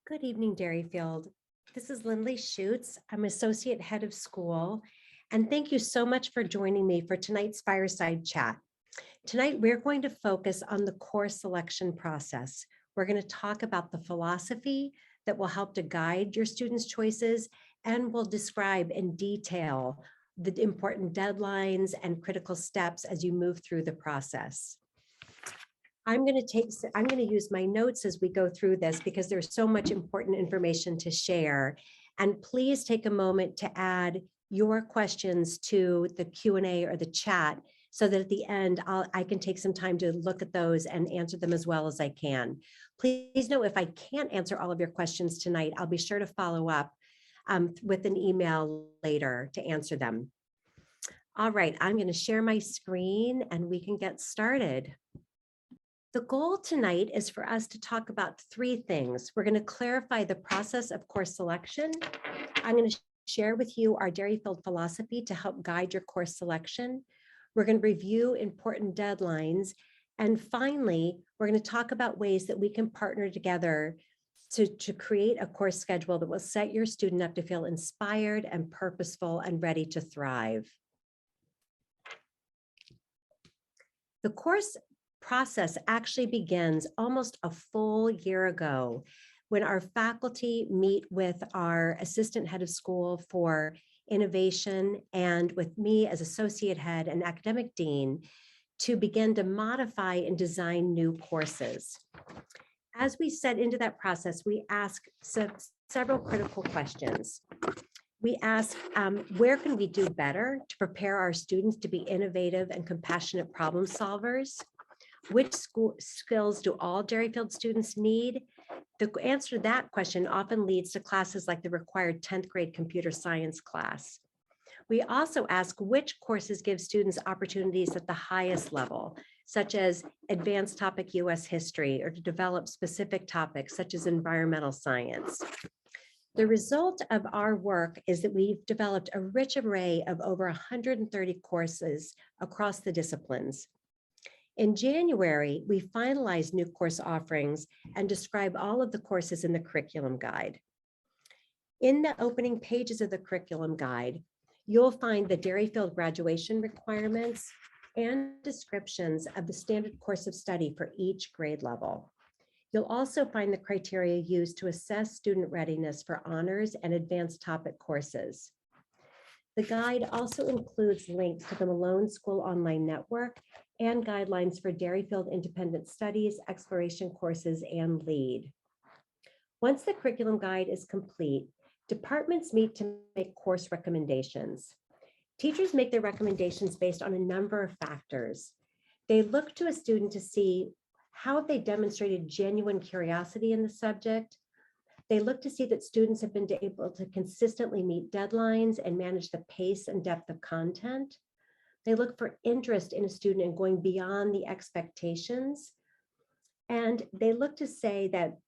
Good evening, Derryfield. This is Lindley Schutz. I'm Associate Head of School, and thank you so much for joining me for tonight's Fireside Chat. Tonight, we're going to focus on the course selection process. We're going to talk about the philosophy that will help to guide your students' choices, and we'll describe in detail the important deadlines and critical steps as you move through the process. I'm going to use my notes as we go through this because there's so much important information to share. And please take a moment to add your questions to the Q&A or the chat so that at the end, I can take some time to look at those and answer them as well as I can. Please know if I can't answer all of your questions tonight, I'll be sure to follow up with an email later to answer them. All right, I'm going to share my screen and we can get started. The goal tonight is for us to talk about three things. We're going to clarify the process of course selection. I'm going to share with you our Derryfield philosophy to help guide your course selection. We're going to review important deadlines. And finally, we're going to talk about ways that we can partner together to create a course schedule that will set your student up to feel inspired and purposeful and ready to thrive. The course process actually begins almost a full year ago when our faculty meet with our assistant head of school for innovation and with me as associate head and academic dean to begin to modify and design new courses. As we set into that process, we ask several critical questions. We ask, where can we do better to prepare our students to be innovative and compassionate problem solvers? Which skills do all Derryfield students need? The answer to that question often leads to classes like the required 10th grade computer science class. We also ask which courses give students opportunities at the highest level, such as advanced topic US history, or to develop specific topics such as environmental science. The result of our work is that we've developed a rich array of over 130 courses across the disciplines. In January, we finalized new course offerings and describe all of the courses in the curriculum guide. In the opening pages of the curriculum guide, you'll find the Derryfield graduation requirements and descriptions of the standard course of study for each grade level. You'll also find the criteria used to assess student readiness for honors and advanced topic courses. The guide also includes links to the Malone School Online Network and guidelines for Derryfield Independent Studies, exploration courses, and LEAD. Once the curriculum guide is complete, departments meet to make course recommendations. Teachers make their recommendations based on a number of factors. They look to a student to see how they demonstrated genuine curiosity in the subject. They look to see that students have been able to consistently meet deadlines and manage the pace and depth of content. They look for interest in a student and going beyond the expectations. And they look to say that,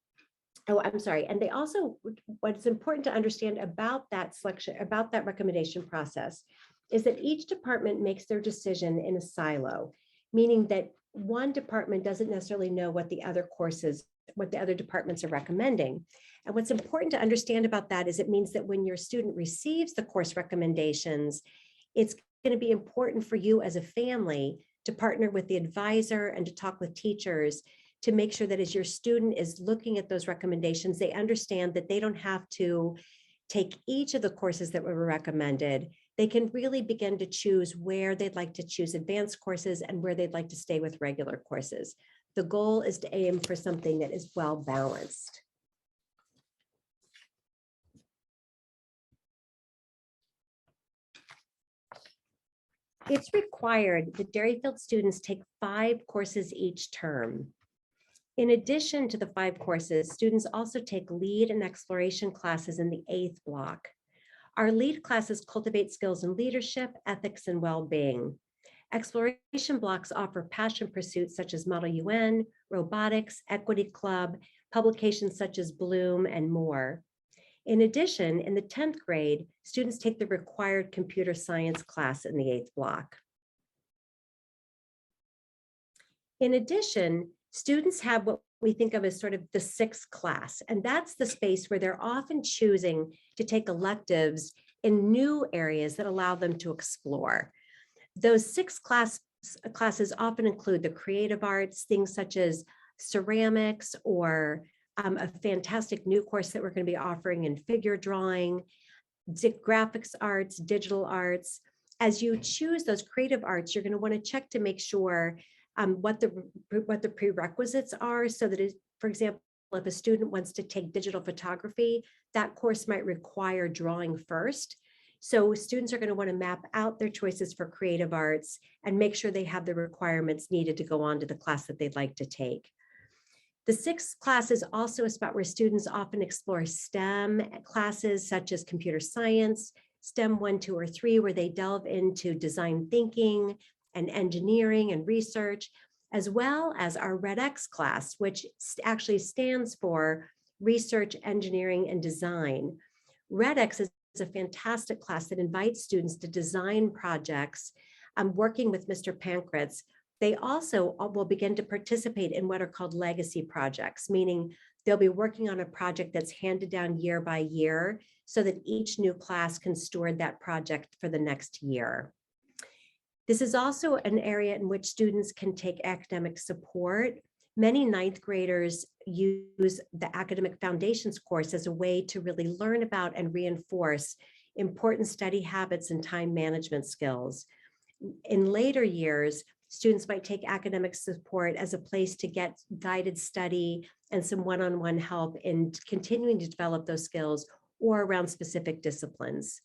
and they also, what's important to understand about that selection, about that recommendation process, is that each department makes their decision in a silo, meaning that one department doesn't necessarily know what the other departments are recommending. And what's important to understand about that is it means that when your student receives the course recommendations, it's going to be important for you as a family to partner with the advisor and to talk with teachers to make sure that as your student is looking at those recommendations, they understand that they don't have to take each of the courses that were recommended. They can really begin to choose where they'd like to choose advanced courses and where they'd like to stay with regular courses. The goal is to aim for something that is well balanced. It's required that Derryfield students take 5 courses each term. In addition to the 5 courses, students also take LEAD and exploration classes in the 8th block. Our LEAD classes cultivate skills in leadership, ethics, and well-being. Exploration blocks offer passion pursuits such as Model UN, robotics, Equity Club, publications such as Bloom, and more. In addition, in the 10th grade, students take the required computer science class in the 8th block. In addition, Students have what we think of as sort of the sixth class, and that's the space where they're often choosing to take electives in new areas that allow them to explore. Those classes often include the creative arts, things such as ceramics or a fantastic new course that we're going to be offering in figure drawing, graphics arts, digital arts. As you choose those creative arts, you're going to want to check to make sure what the prerequisites are, so that, for example, if a student wants to take digital photography, that course might require drawing first. So students are going to want to map out their choices for creative arts and make sure they have the requirements needed to go on to the class that they'd like to take. The sixth class is also a spot where students often explore STEM classes such as computer science, STEM 1, 2, or 3, where they delve into design thinking and engineering and research, as well as our Red X class, which actually stands for Research, Engineering, and Design. Red X is a fantastic class that invites students to design projects. Working with Mr. Pankratz, they also will begin to participate in what are called legacy projects, meaning they'll be working on a project that's handed down year by year so that each new class can steward that project for the next year. This is also an area in which students can take academic support. Many ninth graders use the academic foundations course as a way to really learn about and reinforce important study habits and time management skills. In later years, students might take academic support as a place to get guided study and some one-on-one help in continuing to develop those skills or around specific disciplines.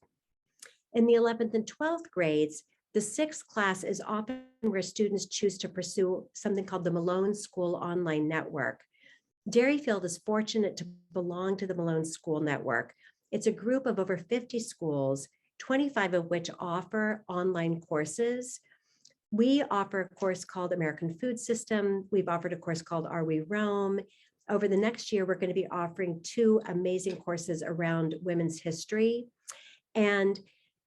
In the 11th and 12th grades, the sixth class is often where students choose to pursue something called the Malone School Online Network. Derryfield is fortunate to belong to the Malone School Network. It's a group of over 50 schools, 25 of which offer online courses. We offer a course called American Food System. We've offered a course called Are We Rome? Over the next year, we're going to be offering 2 amazing courses around women's history. And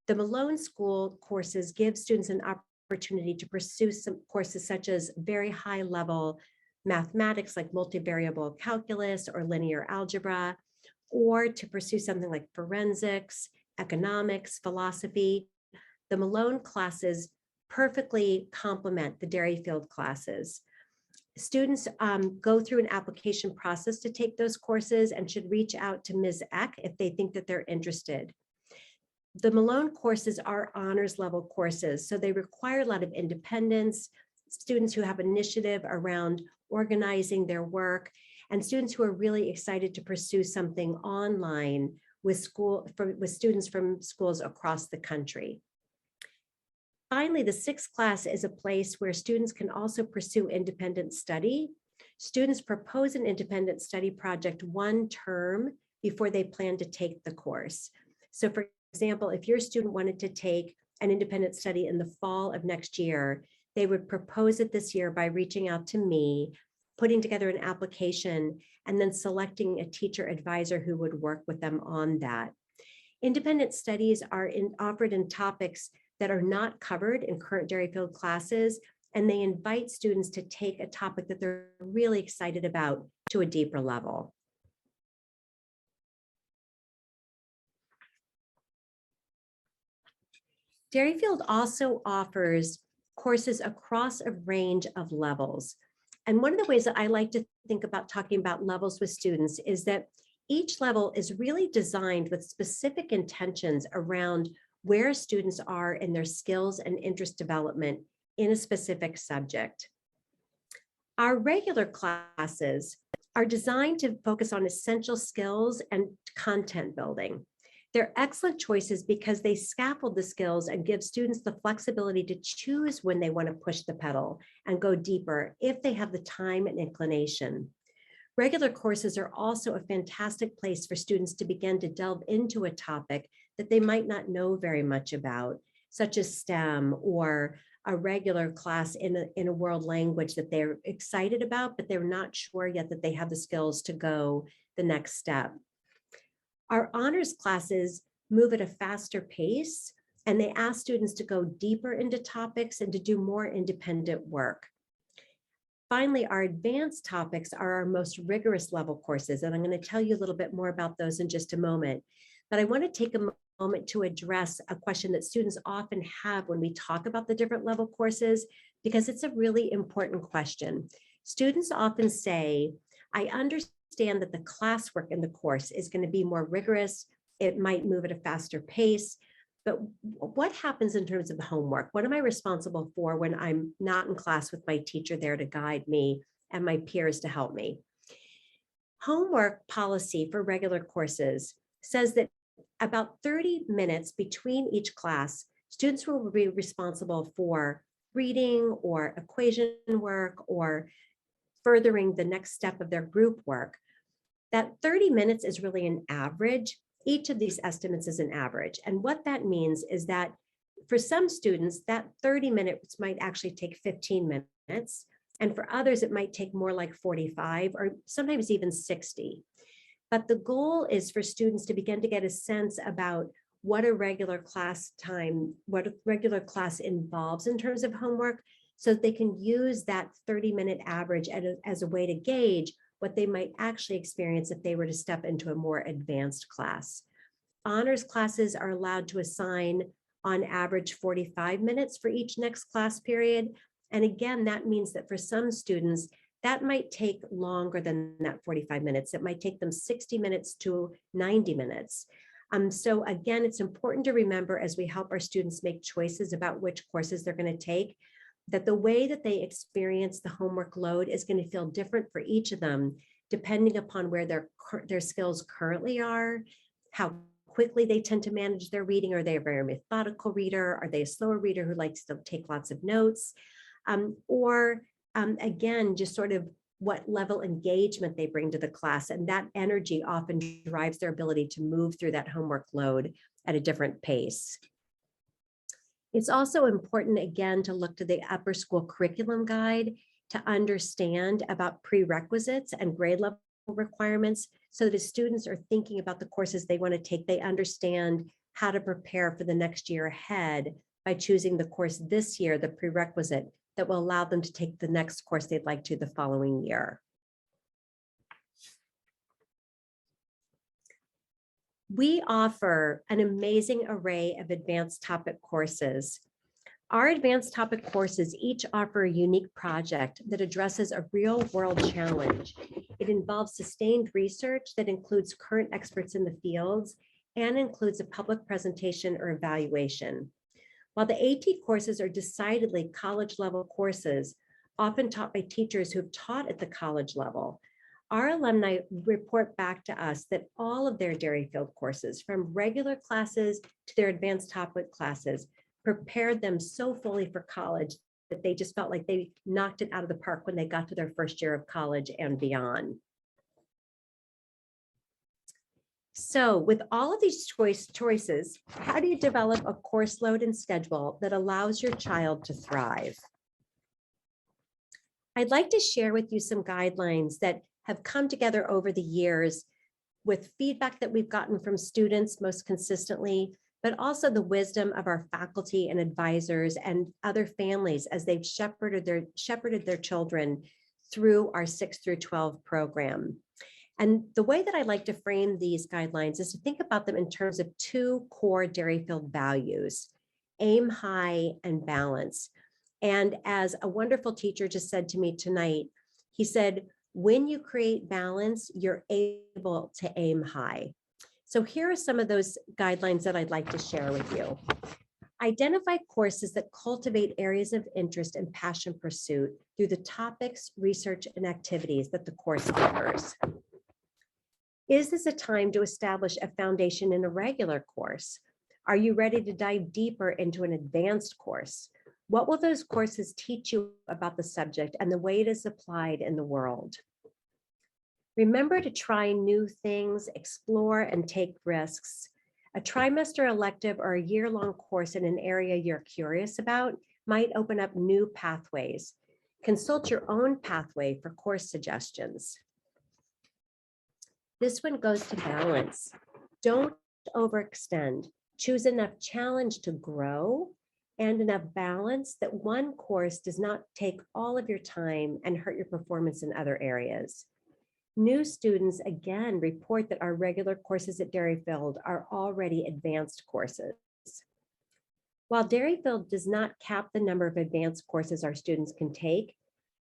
the Malone School courses give students an opportunity to pursue some courses such as very high level mathematics like multivariable calculus or linear algebra, or to pursue something like forensics, economics, philosophy. The Malone classes perfectly complement the Derryfield classes. Students go through an application process to take those courses and should reach out to Ms. Eck if they think that they're interested. The Malone courses are honors level courses, so they require a lot of independence, students who have initiative around organizing their work, and students who are really excited to pursue something online with students from schools across the country. Finally, the sixth class is a place where students can also pursue independent study. Students propose an independent study project 1 term before they plan to take the course. So for example, if your student wanted to take an independent study in the fall of next year, they would propose it this year by reaching out to me, putting together an application, and then selecting a teacher advisor who would work with them on that. Independent studies are offered in topics that are not covered in current Derryfield classes, and they invite students to take a topic that they're really excited about to a deeper level. Derryfield also offers courses across a range of levels. And one of the ways that I like to think about talking about levels with students is that each level is really designed with specific intentions around where students are in their skills and interest development in a specific subject. Our regular classes are designed to focus on essential skills and content building. They're excellent choices because they scaffold the skills and give students the flexibility to choose when they want to push the pedal and go deeper if they have the time and inclination. Regular courses are also a fantastic place for students to begin to delve into a topic that they might not know very much about, such as STEM or a regular class in a world language that they're excited about, but they're not sure yet that they have the skills to go the next step. Our honors classes move at a faster pace, and they ask students to go deeper into topics and to do more independent work. Finally, our advanced topics are our most rigorous level courses, and I'm going to tell you a little bit more about those in just a moment. But I want to take a moment to address a question that students often have when we talk about the different level courses, because it's a really important question. Students often say, I understand that the classwork in the course is going to be more rigorous. It might move at a faster pace. But what happens in terms of the homework? What am I responsible for when I'm not in class with my teacher there to guide me and my peers to help me? Homework policy for regular courses says that about 30 minutes between each class, students will be responsible for reading or equation work or furthering the next step of their group work. That 30 minutes is really an average. Each of these estimates is an average. And what that means is that for some students, that 30 minutes might actually take 15 minutes. And for others, it might take more like 45 or sometimes even 60. But the goal is for students to begin to get a sense about what a regular class time, what a regular class involves in terms of homework, so that they can use that 30-minute average as a way to gauge what they might actually experience if they were to step into a more advanced class. Honors classes are allowed to assign on average 45 minutes for each next class period. And again, that means that for some students, that might take longer than that 45 minutes. It might take them 60 minutes to 90 minutes. So again, it's important to remember as we help our students make choices about which courses they're going to take, that the way that they experience the homework load is going to feel different for each of them, depending upon where their skills currently are, how quickly they tend to manage their reading. Are they a very methodical reader? Are they a slower reader who likes to take lots of notes? Again, just sort of what level engagement they bring to the class. And that energy often drives their ability to move through that homework load at a different pace. It's also important, again, to look to the upper school curriculum guide to understand about prerequisites and grade level requirements, so that as students are thinking about the courses they want to take, they understand how to prepare for the next year ahead by choosing the course this year, the prerequisite, that will allow them to take the next course they'd like to the following year. We offer an amazing array of advanced topic courses. Our advanced topic courses each offer a unique project that addresses a real world challenge. It involves sustained research that includes current experts in the fields and includes a public presentation or evaluation. While the AT courses are decidedly college level courses, often taught by teachers who have taught at the college level, our alumni report back to us that all of their Derryfield courses, from regular classes to their advanced topic classes, prepared them so fully for college that they just felt like they knocked it out of the park when they got to their first year of college and beyond. So with all of these choices, how do you develop a course load and schedule that allows your child to thrive? I'd like to share with you some guidelines that have come together over the years with feedback that we've gotten from students most consistently, but also the wisdom of our faculty and advisors and other families as they've shepherded their children through our 6 through 12 program. And the way that I like to frame these guidelines is to think about them in terms of two core Derryfield values: aim high and balance. And as a wonderful teacher just said to me tonight, he said, when you create balance, you're able to aim high. So here are some of those guidelines that I'd like to share with you. Identify courses that cultivate areas of interest and passion pursuit through the topics, research, and activities that the course offers. Is this a time to establish a foundation in a regular course? Are you ready to dive deeper into an advanced course? What will those courses teach you about the subject and the way it is applied in the world? Remember to try new things, explore, and take risks. A trimester elective or a year-long course in an area you're curious about might open up new pathways. Consult your own pathway for course suggestions. This one goes to balance. Don't overextend. Choose enough challenge to grow and enough balance that one course does not take all of your time and hurt your performance in other areas. New students again report that our regular courses at Derryfield are already advanced courses. While Derryfield does not cap the number of advanced courses our students can take,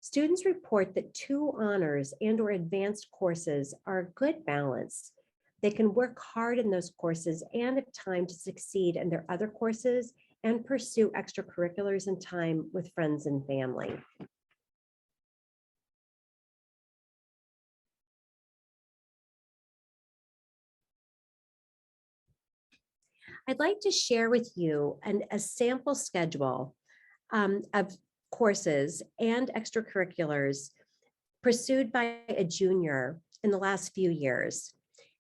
students report that 2 honors and/or advanced courses are a good balance. They can work hard in those courses and have time to succeed in their other courses and pursue extracurriculars and time with friends and family. I'd like to share with you a sample schedule of courses and extracurriculars pursued by a junior in the last few years.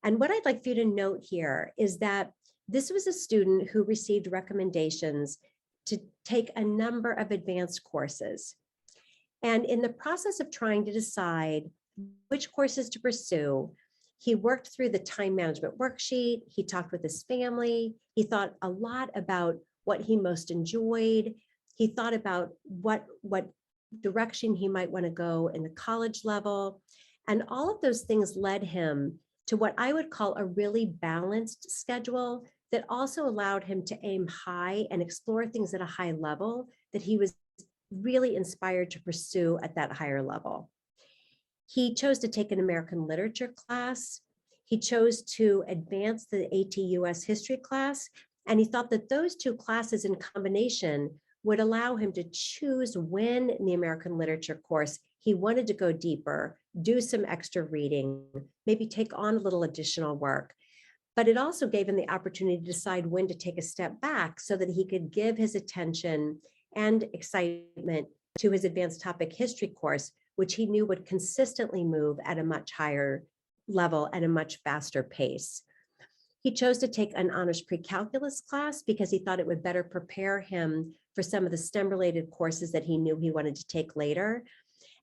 And what I'd like for you to note here is that this was a student who received recommendations to take a number of advanced courses. And in the process of trying to decide which courses to pursue, he worked through the time management worksheet. He talked with his family. He thought a lot about what he most enjoyed. He thought about what direction he might want to go in the college level. And all of those things led him to what I would call a really balanced schedule that also allowed him to aim high and explore things at a high level that he was really inspired to pursue at that higher level. He chose to take an American literature class. He chose to advance the AT US history class. And he thought that those 2 classes in combination would allow him to choose when in the American literature course he wanted to go deeper, do some extra reading, maybe take on a little additional work. But it also gave him the opportunity to decide when to take a step back so that he could give his attention and excitement to his advanced topic history course, which he knew would consistently move at a much higher level at a much faster pace. He chose to take an honors pre-calculus class because he thought it would better prepare him for some of the STEM-related courses that he knew he wanted to take later.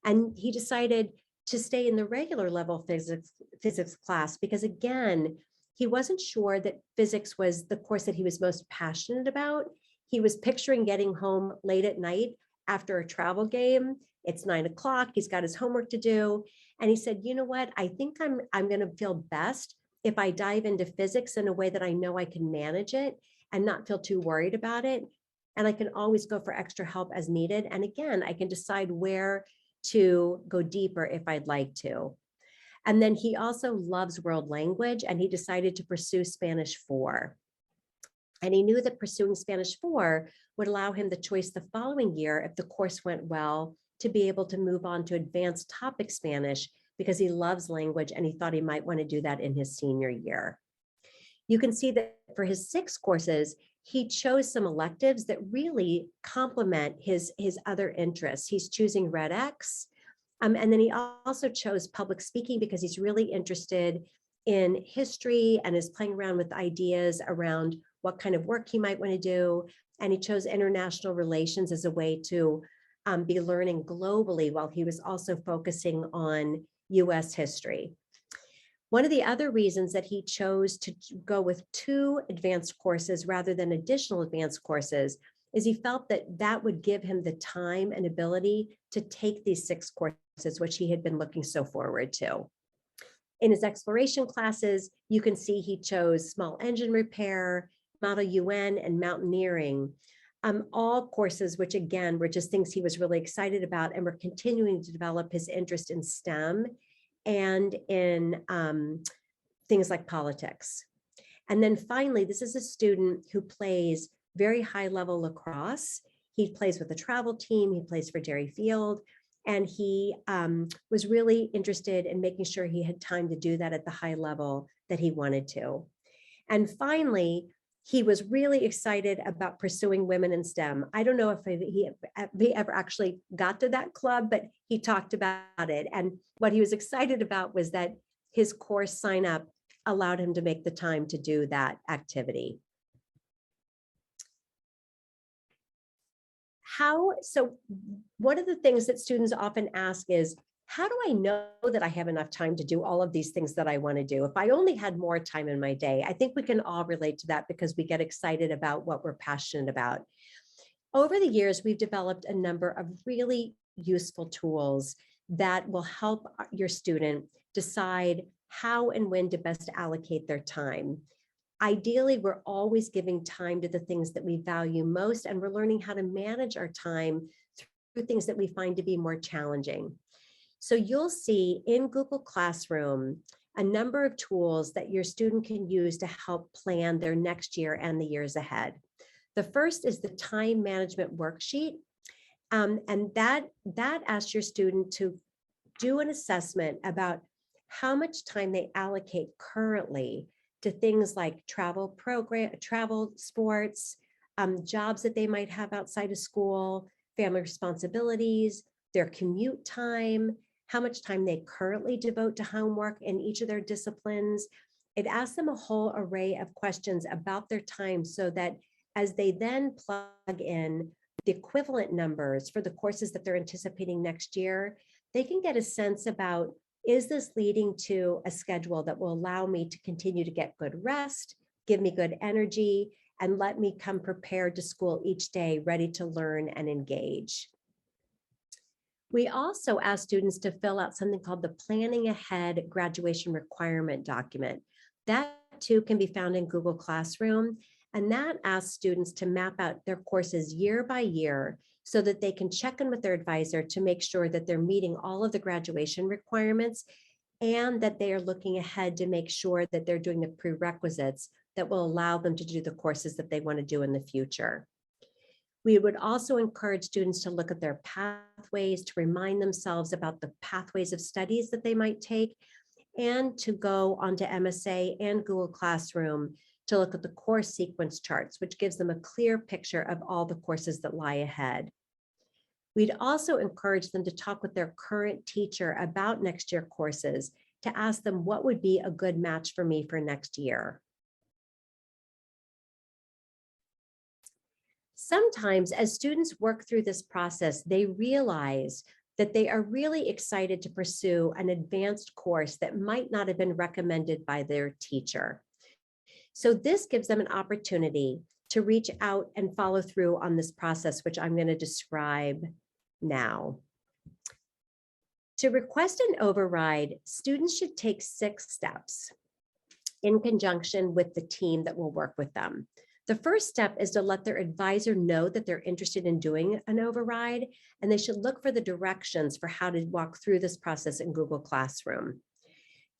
And he decided to stay in the regular level physics class because, again, he wasn't sure that physics was the course that he was most passionate about. He was picturing getting home late at night after a travel game. It's 9 o'clock. He's got his homework to do. And he said, you know what? I think I'm going to feel best if I dive into physics in a way that I know I can manage it and not feel too worried about it. And I can always go for extra help as needed. And again, I can decide where to go deeper if I'd like to. And then he also loves world language, and he decided to pursue Spanish 4. And he knew that pursuing Spanish 4 would allow him the choice the following year, if the course went well, to be able to move on to advanced topic Spanish because he loves language and he thought he might want to do that in his senior year. You can see that for his 6 courses, he chose some electives that really complement his other interests. He's choosing RedX. And then he also chose public speaking because he's really interested in history and is playing around with ideas around what kind of work he might want to do. And he chose international relations as a way to be learning globally while he was also focusing on US history. One of the other reasons that he chose to go with 2 advanced courses rather than additional advanced courses is he felt that that would give him the time and ability to take these 6 courses, which he had been looking so forward to. In his exploration classes, you can see he chose small engine repair, Model UN, and mountaineering, all courses which, again, were just things he was really excited about and were continuing to develop his interest in STEM and in things like politics. And then finally, this is a student who plays very high level lacrosse. He plays with the travel team, he plays for Derryfield, and he was really interested in making sure he had time to do that at the high level that he wanted to. And finally, he was really excited about pursuing women in STEM. I don't know if he ever actually got to that club, but he talked about it. And what he was excited about was that his course sign up allowed him to make the time to do that activity. So one of the things that students often ask is, how do I know that I have enough time to do all of these things that I want to do? If I only had more time in my day, I think we can all relate to that because we get excited about what we're passionate about. Over the years, we've developed a number of really useful tools that will help your student decide how and when to best allocate their time. Ideally, we're always giving time to the things that we value most, and we're learning how to manage our time through things that we find to be more challenging. So you'll see in Google Classroom a number of tools that your student can use to help plan their next year and the years ahead. The first is the time management worksheet. And that asks your student to do an assessment about how much time they allocate currently to things like travel sports, jobs that they might have outside of school, family responsibilities, their commute time, how much time they currently devote to homework in each of their disciplines. It asks them a whole array of questions about their time so that as they then plug in the equivalent numbers for the courses that they're anticipating next year, they can get a sense about, is this leading to a schedule that will allow me to continue to get good rest, give me good energy, and let me come prepared to school each day, ready to learn and engage. We also ask students to fill out something called the Planning Ahead Graduation Requirement Document. That too can be found in Google Classroom, and that asks students to map out their courses year by year so that they can check in with their advisor to make sure that they're meeting all of the graduation requirements and that they are looking ahead to make sure that they're doing the prerequisites that will allow them to do the courses that they want to do in the future. We would also encourage students to look at their pathways, to remind themselves about the pathways of studies that they might take, and to go onto MSA and Google Classroom to look at the course sequence charts, which gives them a clear picture of all the courses that lie ahead. We'd also encourage them to talk with their current teacher about next year courses to ask them what would be a good match for me for next year. Sometimes as students work through this process, they realize that they are really excited to pursue an advanced course that might not have been recommended by their teacher. So this gives them an opportunity to reach out and follow through on this process, which I'm going to describe now. To request an override, students should take 6 steps in conjunction with the team that will work with them. The first step is to let their advisor know that they're interested in doing an override, and they should look for the directions for how to walk through this process in Google Classroom.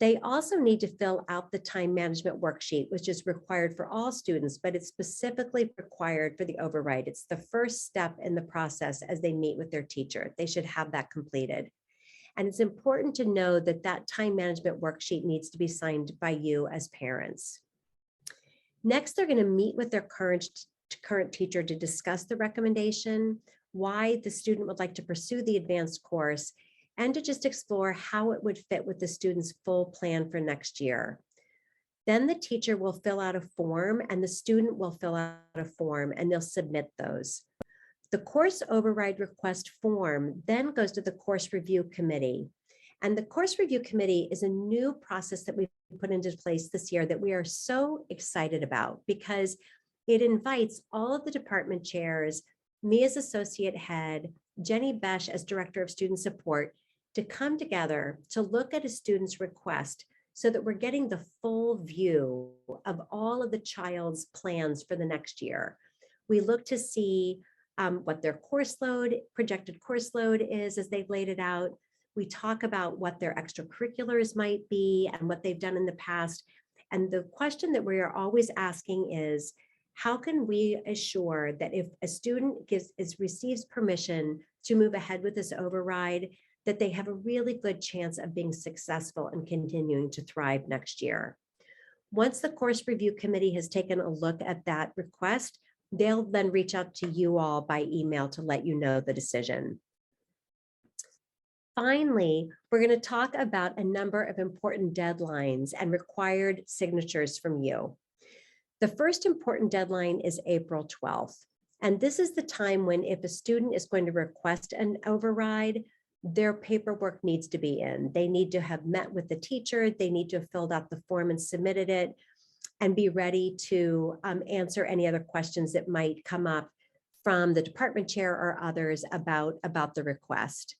They also need to fill out the time management worksheet, which is required for all students, but it's specifically required for the override. It's the first step in the process as they meet with their teacher. They should have that completed. And it's important to know that that time management worksheet needs to be signed by you as parents. Next, they're going to meet with their current teacher to discuss the recommendation, why the student would like to pursue the advanced course, and to just explore how it would fit with the student's full plan for next year. Then the teacher will fill out a form and the student will fill out a form and they'll submit those. The course override request form then goes to the course review committee. And the course review committee is a new process that we've put into place this year that we are so excited about because it invites all of the department chairs, me as associate head, Jenny Besh as director of student support, to come together to look at a student's request so that we're getting the full view of all of the child's plans for the next year. We look to see what their projected course load is as they've laid it out. We talk about what their extracurriculars might be and what they've done in the past. And the question that we are always asking is, how can we assure that if a student receives permission to move ahead with this override, that they have a really good chance of being successful and continuing to thrive next year? Once the course review committee has taken a look at that request, they'll then reach out to you all by email to let you know the decision. Finally, we're going to talk about a number of important deadlines and required signatures from you. The first important deadline is April 12th. And this is the time when if a student is going to request an override, their paperwork needs to be in. They need to have met with the teacher. They need to have filled out the form and submitted it and be ready to answer any other questions that might come up from the department chair or others about the request.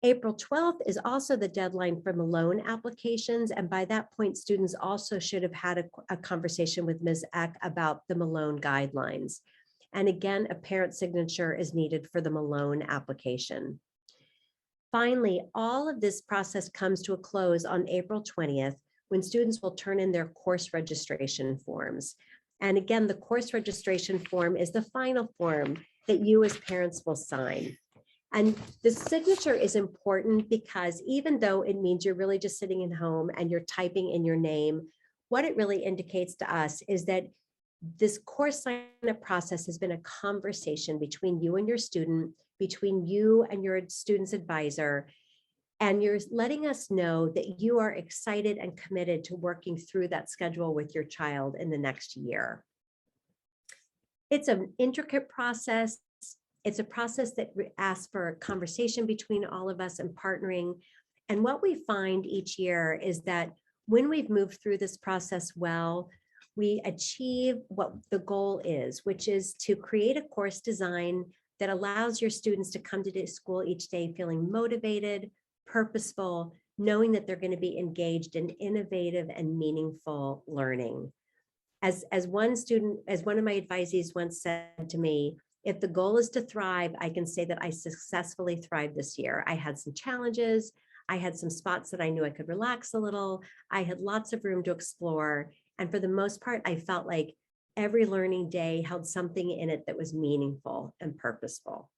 April 12th is also the deadline for Malone applications. And by that point, students also should have had a conversation with Ms. Eck about the Malone guidelines. And again, a parent signature is needed for the Malone application. Finally, all of this process comes to a close on April 20th, when students will turn in their course registration forms. And again, the course registration form is the final form that you as parents will sign. And the signature is important because even though it means you're really just sitting at home and you're typing in your name, what it really indicates to us is that this course sign-up process has been a conversation between you and your student, between you and your student's advisor, and you're letting us know that you are excited and committed to working through that schedule with your child in the next year. It's an intricate process. It's a process that asks for a conversation between all of us and partnering. And what we find each year is that when we've moved through this process well, we achieve what the goal is, which is to create a course design that allows your students to come to school each day feeling motivated, purposeful, knowing that they're going to be engaged in innovative and meaningful learning. As one of my advisees once said to me, if the goal is to thrive, I can say that I successfully thrived this year. I had some challenges. I had some spots that I knew I could relax a little. I had lots of room to explore. And for the most part, I felt like every learning day held something in it that was meaningful and purposeful.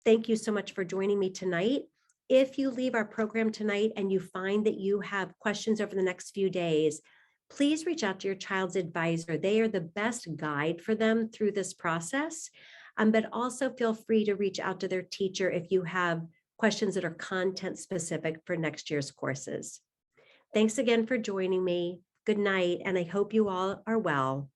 Thank you so much for joining me tonight. If you leave our program tonight and you find that you have questions over the next few days, please reach out to your child's advisor. They are the best guide for them through this process, but also feel free to reach out to their teacher if you have questions that are content specific for next year's courses. Thanks again for joining me. Good night, and I hope you all are well.